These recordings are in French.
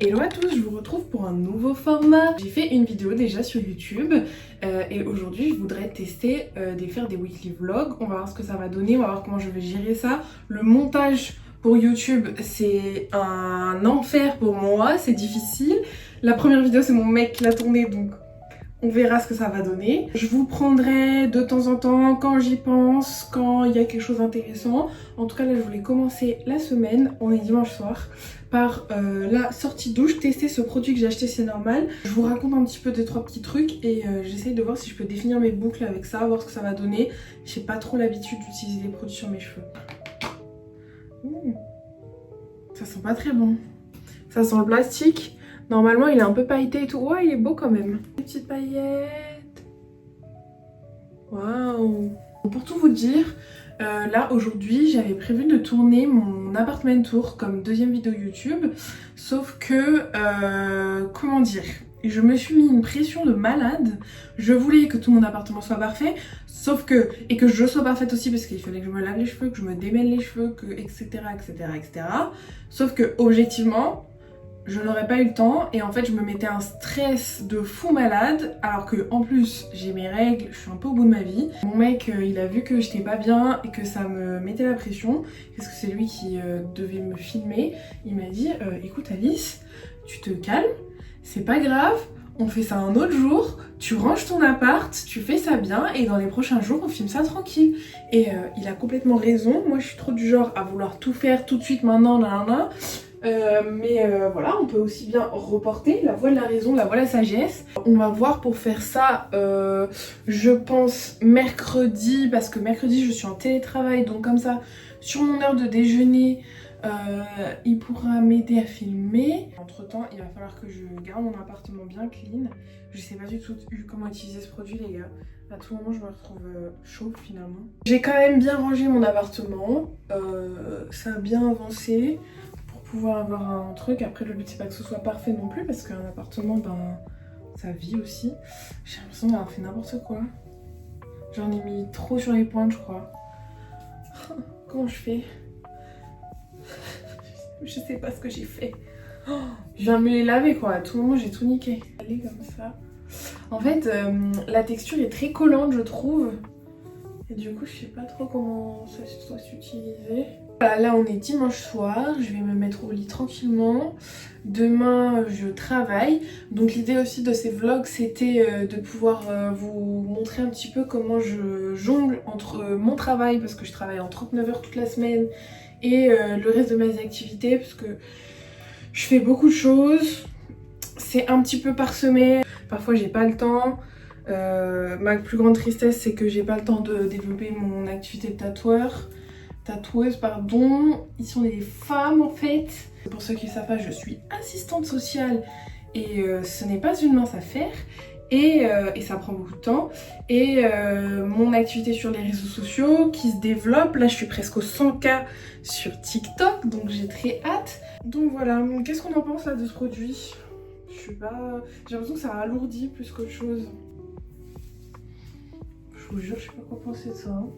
Hello à tous, je vous retrouve pour un nouveau format. J'ai fait une vidéo déjà sur YouTube et aujourd'hui je voudrais tester de faire des weekly vlogs. On va voir ce que ça va donner, on va voir comment je vais gérer ça. Le montage pour YouTube c'est un enfer pour moi, c'est difficile. La première vidéo c'est mon mec qui l'a tournée donc on verra ce que ça va donner. Je vous prendrai de temps en temps quand j'y pense, quand il y a quelque chose d'intéressant. En tout cas là je voulais commencer la semaine, on est dimanche soir, par la sortie douche, tester ce produit que j'ai acheté, c'est normal. Je vous raconte un petit peu deux trois petits trucs et j'essaye de voir si je peux définir mes boucles avec ça, voir ce que ça va donner. J'ai pas trop l'habitude d'utiliser des produits sur mes cheveux. Ça sent pas très bon. Ça sent le plastique. Normalement il est un peu pailleté et tout. Ouais, il est beau quand même. Des petites paillettes. Waouh. Pour tout vous dire, là aujourd'hui j'avais prévu de tourner mon apartment tour comme deuxième vidéo YouTube. Sauf que, comment dire, je me suis mis une pression de malade. Je voulais que tout mon appartement soit parfait. Sauf que, et que je sois parfaite aussi parce qu'il fallait que je me lave les cheveux, que je me démêle les cheveux, que etc etc. Sauf que objectivement, je n'aurais pas eu le temps et en fait je me mettais un stress de fou malade alors que en plus j'ai mes règles, je suis un peu au bout de ma vie. Mon mec il a vu que j'étais pas bien et que ça me mettait la pression parce que c'est lui qui devait me filmer. Il m'a dit écoute Alice, tu te calmes, c'est pas grave, on fait ça un autre jour, tu ranges ton appart, tu fais ça bien et dans les prochains jours on filme ça tranquille. Et il a complètement raison, moi je suis trop du genre à vouloir tout faire tout de suite maintenant nan. Mais voilà, on peut aussi bien reporter la voie de la raison, la voie de la sagesse. On va voir pour faire ça, je pense mercredi, parce que mercredi je suis en télétravail, donc comme ça, sur mon heure de déjeuner, il pourra m'aider à filmer. Entre temps, il va falloir que je garde mon appartement bien clean. Je sais pas du tout comment utiliser ce produit les gars. À tout moment je me retrouve chauve finalement. J'ai quand même bien rangé mon appartement, ça a bien avancé. Pouvoir avoir un truc. Après le but c'est pas que ce soit parfait non plus parce qu'un appartement ben ça vit aussi. J'ai l'impression d'avoir fait n'importe quoi. J'en ai mis trop sur les pointes je crois. Comment je fais? Je sais pas ce que j'ai fait. Je viens de me les laver quoi, à tout moment j'ai tout niqué. Allez comme ça. En fait la texture est très collante je trouve. Et du coup je sais pas trop comment ça doit s'utiliser. Voilà, là on est dimanche soir, je vais me mettre au lit tranquillement. Demain je travaille. Donc l'idée aussi de ces vlogs c'était de pouvoir vous montrer un petit peu comment je jongle entre mon travail, parce que je travaille en 39 heures toute la semaine, et le reste de mes activités, parce que je fais beaucoup de choses. C'est un petit peu parsemé, parfois j'ai pas le temps. Ma plus grande tristesse c'est que j'ai pas le temps de développer mon activité de tatoueuse pardon. Ils sont des femmes en fait. Pour ceux qui ne savent pas, je suis assistante sociale et ce n'est pas une mince affaire et ça prend beaucoup de temps. Et mon activité sur les réseaux sociaux qui se développe, là je suis presque aux 100K sur TikTok donc j'ai très hâte. Donc voilà, qu'est-ce qu'on en pense là de ce produit? Je sais pas, j'ai l'impression que ça alourdit plus qu'autre chose. Je vous jure, je sais pas quoi penser de ça. Hein.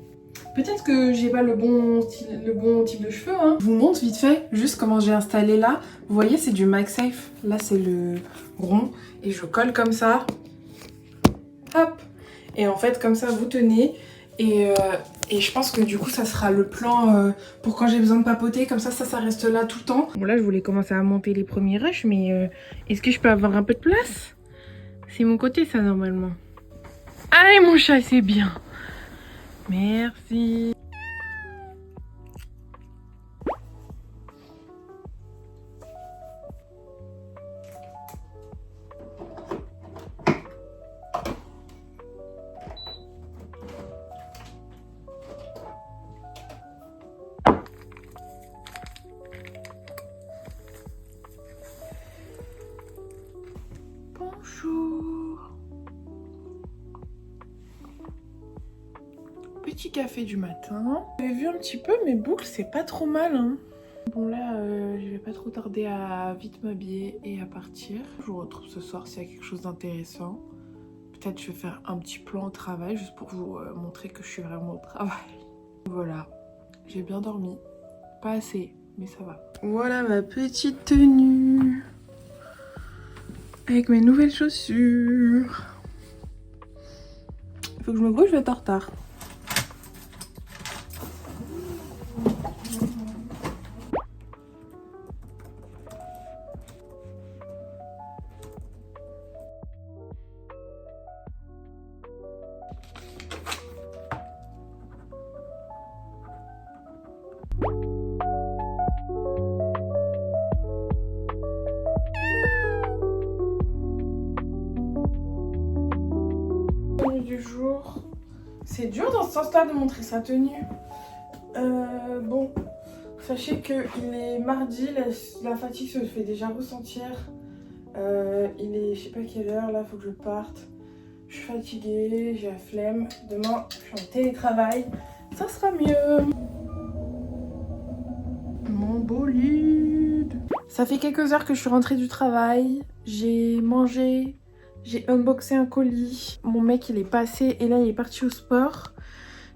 Peut-être que j'ai pas le bon type de cheveux. Hein. Je vous montre vite fait juste comment j'ai installé là. Vous voyez, c'est du MagSafe. Là, c'est le rond. Et je colle comme ça. Hop. Et en fait, comme ça, vous tenez. Et je pense que du coup, ça sera le plan pour quand j'ai besoin de papoter. Comme ça reste là tout le temps. Bon, là, je voulais commencer à monter les premiers rushs. Mais est-ce que je peux avoir un peu de place? C'est mon côté, ça, normalement. Allez, mon chat, c'est bien. Merci. Bonjour. Petit café du matin. Vous avez vu un petit peu mes boucles, c'est pas trop mal hein. Bon là je vais pas trop tarder à vite m'habiller et à partir. Je vous retrouve ce soir s'il y a quelque chose d'intéressant. Peut-être je vais faire un petit plan au travail juste pour vous montrer que je suis vraiment au travail. Voilà, j'ai bien dormi. Pas assez, mais ça va. Voilà ma petite tenue. avec mes nouvelles chaussures. Il faut que je me bouge, je vais être en retard. Du jour. C'est dur dans ce sens-là de montrer sa tenue. Bon, sachez qu'il est mardi, la fatigue se fait déjà ressentir. Il est, je sais pas quelle heure, là, faut que je parte. Je suis fatiguée, j'ai la flemme. Demain, je suis en télétravail. Ça sera mieux. Mon bolide. Ça fait quelques heures que je suis rentrée du travail. J'ai mangé. J'ai unboxé un colis. Mon mec, il est passé et là, il est parti au sport.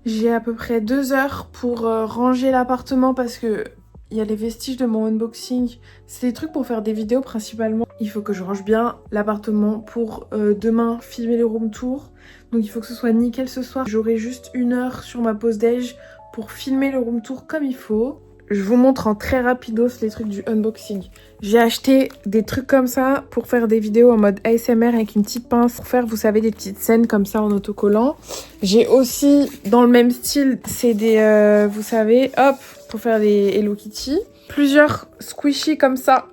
J'ai à peu près 2 heures pour ranger l'appartement parce que il y a les vestiges de mon unboxing. C'est des trucs pour faire des vidéos principalement. Il faut que je range bien l'appartement pour demain filmer le room tour. Donc il faut que ce soit nickel ce soir. J'aurai juste 1 heure sur ma pause déj pour filmer le room tour comme il faut. Je vous montre en très rapidos les trucs du unboxing. J'ai acheté des trucs comme ça pour faire des vidéos en mode ASMR avec une petite pince. Pour faire, vous savez, des petites scènes comme ça en autocollant. J'ai aussi, dans le même style, c'est des, vous savez, hop, pour faire des Hello Kitty. Plusieurs squishies comme ça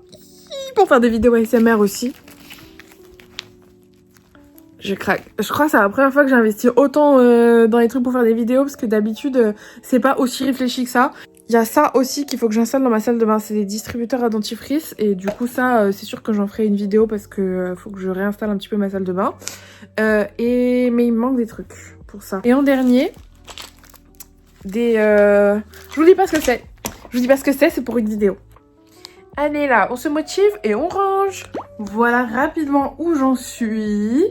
pour faire des vidéos ASMR aussi. Je craque. Je crois que c'est la première fois que j'investis autant dans les trucs pour faire des vidéos parce que d'habitude, c'est pas aussi réfléchi que ça. Il y a ça aussi qu'il faut que j'installe dans ma salle de bain, c'est des distributeurs à dentifrice et du coup ça c'est sûr que j'en ferai une vidéo parce que faut que je réinstalle un petit peu ma salle de bain. Mais il me manque des trucs pour ça. Et en dernier, je vous dis pas ce que c'est. Je vous dis pas ce que c'est pour une vidéo. Allez là, on se motive et on range. Voilà rapidement où j'en suis.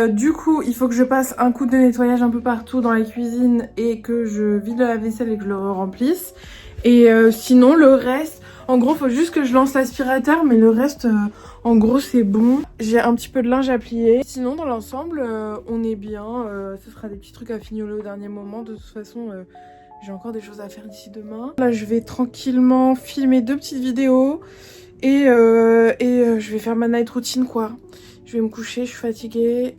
Du coup, il faut que je passe un coup de nettoyage un peu partout dans la cuisine et que je vide la vaisselle et que je le remplisse. Et sinon, le reste, en gros, faut juste que je lance l'aspirateur, mais le reste, en gros, c'est bon. J'ai un petit peu de linge à plier. Sinon, dans l'ensemble, on est bien. Ce sera des petits trucs à fignoler au dernier moment. De toute façon, j'ai encore des choses à faire d'ici demain. Là, je vais tranquillement filmer 2 petites vidéos et je vais faire ma night routine, quoi. Je vais me coucher, je suis fatiguée.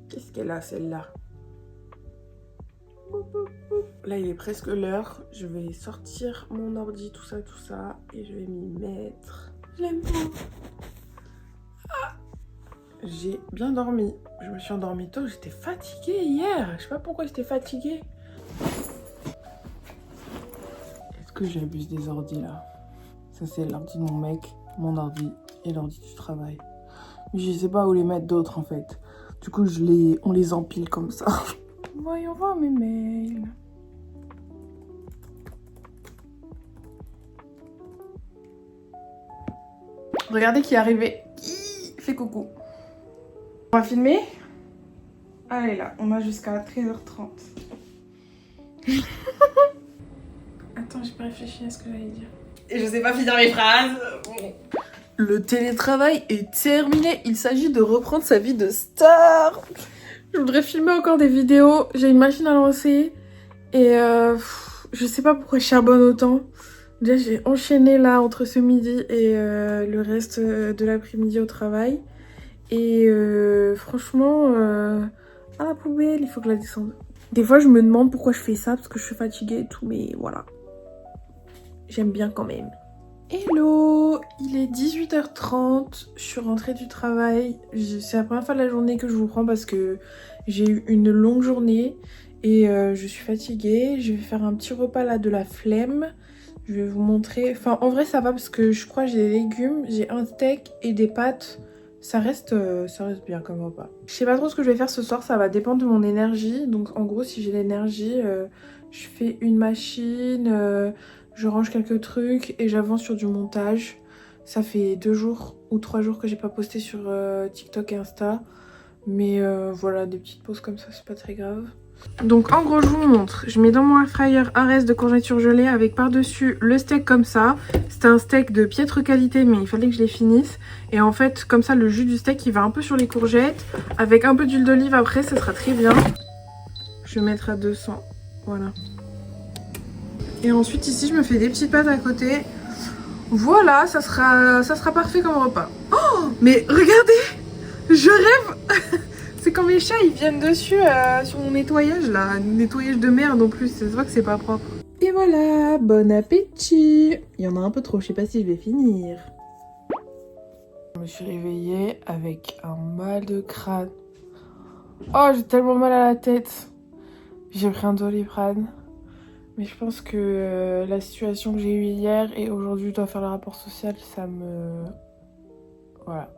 Qu'est-ce qu'elle a celle-là? Là il est presque l'heure. Je vais sortir mon ordi, tout ça. Et je vais m'y mettre. Je l'aime pas. Ah, j'ai bien dormi. Je me suis endormie tôt, j'étais fatiguée hier. Je sais pas pourquoi j'étais fatiguée. Est-ce que j'abuse des ordis là? Ça c'est l'ordi de mon mec, mon ordi et l'ordi du travail. Mais je sais pas où les mettre d'autres en fait. Du coup on les empile comme ça. Voyons voir mes mails. Regardez qui est arrivé. Fais coucou. On va filmer. Allez là, on a jusqu'à 13h30. Attends, j'ai pas réfléchi à ce que j'allais dire. Et je sais pas finir mes phrases. Le télétravail est terminé. Il s'agit de reprendre sa vie de star. Je voudrais filmer encore des vidéos. J'ai une machine à lancer. Et je sais pas pourquoi je charbonne autant. Déjà, j'ai enchaîné là entre ce midi et le reste de l'après-midi au travail. Et franchement, à la poubelle, il faut que je la descende. Des fois, je me demande pourquoi je fais ça, parce que je suis fatiguée et tout, mais voilà. J'aime bien quand même. Hello, il est 18h30, je suis rentrée du travail. C'est la première fois de la journée que je vous prends parce que j'ai eu une longue journée et je suis fatiguée. Je vais faire un petit repas là de la flemme. Je vais vous montrer. Enfin, en vrai, ça va parce que je crois que j'ai des légumes, j'ai un steak et des pâtes. Ça reste bien comme repas. Je sais pas trop ce que je vais faire ce soir, ça va dépendre de mon énergie. Donc en gros, si j'ai l'énergie, je fais une machine, je range quelques trucs et j'avance sur du montage. Ça fait 2 jours ou 3 jours que j'ai pas posté sur TikTok et Insta. Mais voilà, des petites pauses comme ça, c'est pas très grave. Donc en gros je vous montre, je mets dans mon air fryer un reste de courgettes surgelées avec par-dessus le steak comme ça. C'était un steak de piètre qualité mais il fallait que je les finisse. Et en fait comme ça le jus du steak il va un peu sur les courgettes. Avec un peu d'huile d'olive après ça sera très bien. Je vais mettre à 200, voilà. Et ensuite ici je me fais des petites pâtes à côté. Voilà, ça sera parfait comme repas. Oh mais regardez, je rêve. C'est quand mes chats ils viennent dessus sur mon nettoyage là, un nettoyage de merde en plus, ça se voit que c'est pas propre. Et voilà, bon appétit. Il y en a un peu trop, je sais pas si je vais finir. Je me suis réveillée avec un mal de crâne. Oh j'ai tellement mal à la tête. J'ai pris un Doliprane. Mais je pense que la situation que j'ai eue hier et aujourd'hui je dois faire le rapport social, ça me... Voilà.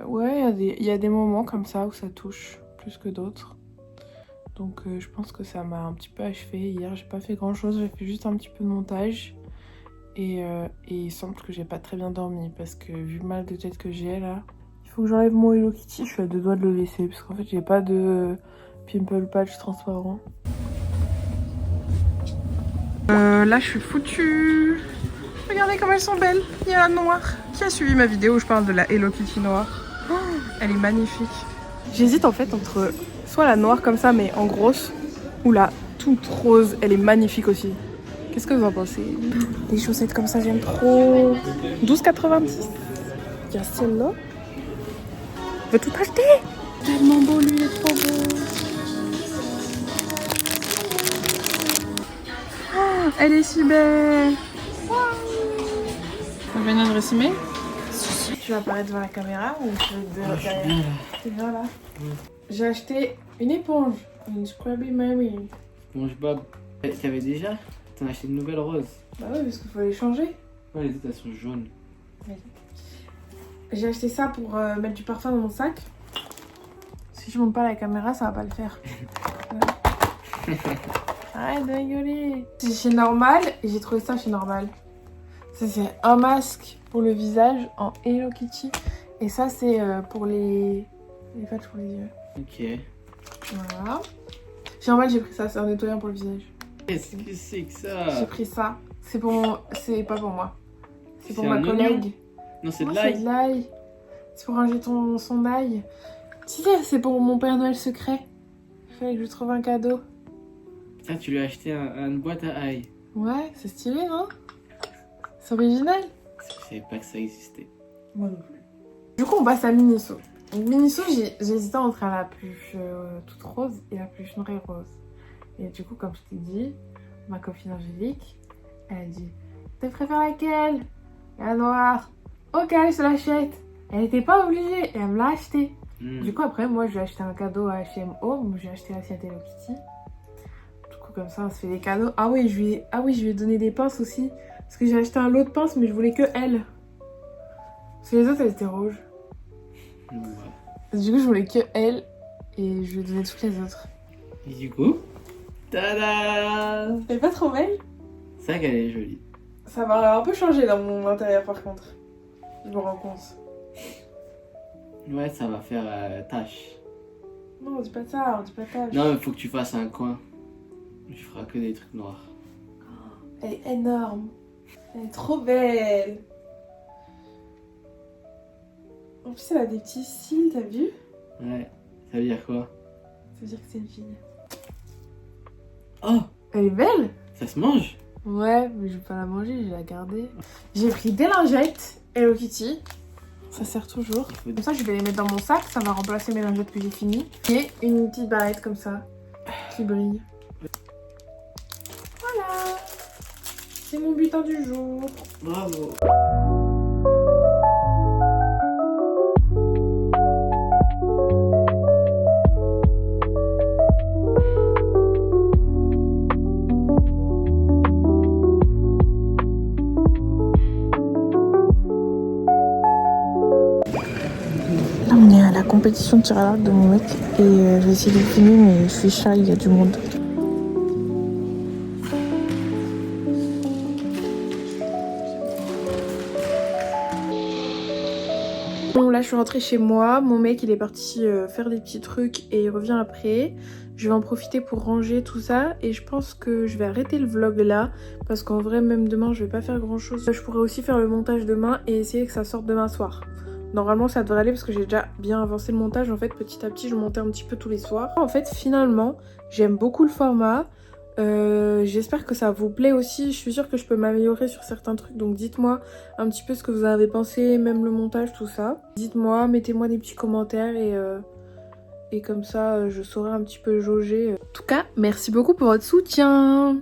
Ouais, il y a des moments comme ça où ça touche plus que d'autres. Donc je pense que ça m'a un petit peu achevé hier. J'ai pas fait grand chose, j'ai fait juste un petit peu de montage. Et il semble que j'ai pas très bien dormi parce que vu le mal de tête que j'ai là, il faut que j'enlève mon Hello Kitty. Je suis à 2 doigts de le laisser parce qu'en fait j'ai pas de pimple patch transparent. Là je suis foutue. Regardez comme elles sont belles. Il y a la noire. Qui a suivi ma vidéo où je parle de la Hello Kitty noire? Oh, elle est magnifique. J'hésite en fait entre soit la noire comme ça mais en grosse ou la toute rose. Elle est magnifique aussi. Qu'est-ce que vous en pensez? Les chaussettes comme ça j'aime trop. 12,90. Il y a celle-là. Je veux tout acheter. Tellement beau lui, il est trop beau. Oh, elle est si belle. On va venir récimer. Tu vas apparaître devant la caméra ou tu veux être derrière? T'es bien là. J'ai acheté une éponge, une Scrubby Mary. SpongeBob. Tu avais déjà? T'en as acheté une nouvelle rose. Bah oui, parce qu'il faut les changer. Ouais, les autres elles sont jaunes. J'ai acheté ça pour mettre du parfum dans mon sac. Si je monte pas la caméra, ça va pas le faire. Arrête de rigoler. C'est chez Normal et j'ai trouvé ça chez Normal. Ça c'est un masque pour le visage en Hello Kitty. Et ça c'est pour les patchs pour les yeux. Ok. Voilà. Chez Normal j'ai pris ça, c'est un nettoyant pour le visage. Qu'est-ce que c'est que ça? J'ai pris ça. C'est pour mon... C'est pas pour moi. C'est pour C'est ma un collègue. Non, c'est de Moi, l'ail. c'est de l'ail. C'est pour ranger son ail. Tu sais, c'est pour mon Père Noël secret. Il fallait que je lui trouve un cadeau. Ça, tu lui as acheté une boîte à ail. Ouais, c'est stylé, non? C'est original. Je savais pas que ça existait. Moi non plus. Du coup, on passe à Miniso. Donc, Miniso, j'ai hésité entre la pluche toute rose et la pluche noire et rose. Et du coup, comme je t'ai dit, ma copine Angélique, elle a dit « Tu préfères laquelle? La noire. Ok, je te l'achète. » Elle n'était pas obligée et elle me l'a acheté. Du coup, après, moi, je lui ai acheté un cadeau à H&M Home. J'ai acheté l'assiette Hello Kitty. Du coup, comme ça, on se fait des cadeaux. Ah oui, je lui ai donné des pinces aussi. Parce que j'ai acheté un lot de pinces, mais je voulais que elle. Parce que les autres, elles étaient rouges. Ouais. Du coup, je voulais que elle. Et je lui ai donné toutes les autres. Et du coup, tada! Elle est pas trop belle? C'est vrai qu'elle est jolie. Ça m'a un peu changé dans mon intérieur, par contre. Je me rends compte. Ouais, ça va faire tâche. Non, on dit pas ça, on dit pas tâche. Non, mais faut que tu fasses un coin. Tu feras que des trucs noirs. Elle est énorme. Elle est trop belle. En plus, elle a des petits cils, t'as vu? Ouais, ça veut dire quoi? Ça veut dire que c'est une fille. Oh! Elle est belle? Ça se mange? Ouais, mais je vais pas la manger, je vais la garder. J'ai pris des lingettes Hello Kitty. Ça sert toujours. Comme ça, je vais les mettre dans mon sac. Ça va remplacer mes lingettes que j'ai finies. Et une petite barrette comme ça, qui brille. Voilà. C'est mon butin du jour. Bravo! Là, on est à la compétition de tir à l'arc de mon mec. Et je vais essayer de filmer, mais je suis shy, il y a du monde. là je suis rentrée chez moi, mon mec il est parti faire des petits trucs et il revient après. Je vais en profiter pour ranger tout ça et je pense que je vais arrêter le vlog là parce qu'en vrai même demain je vais pas faire grand chose. Je pourrais aussi faire le montage demain et essayer que ça sorte demain soir. Normalement ça devrait aller parce que j'ai déjà bien avancé le montage. En fait petit à petit je montais un petit peu tous les soirs. En fait finalement j'aime beaucoup le format. J'espère que ça vous plaît aussi. Je suis sûre que je peux m'améliorer sur certains trucs. Donc dites-moi un petit peu ce que vous avez pensé, même le montage, tout ça. Dites-moi, mettez-moi des petits commentaires et comme ça je saurai un petit peu jauger. En tout cas merci beaucoup pour votre soutien.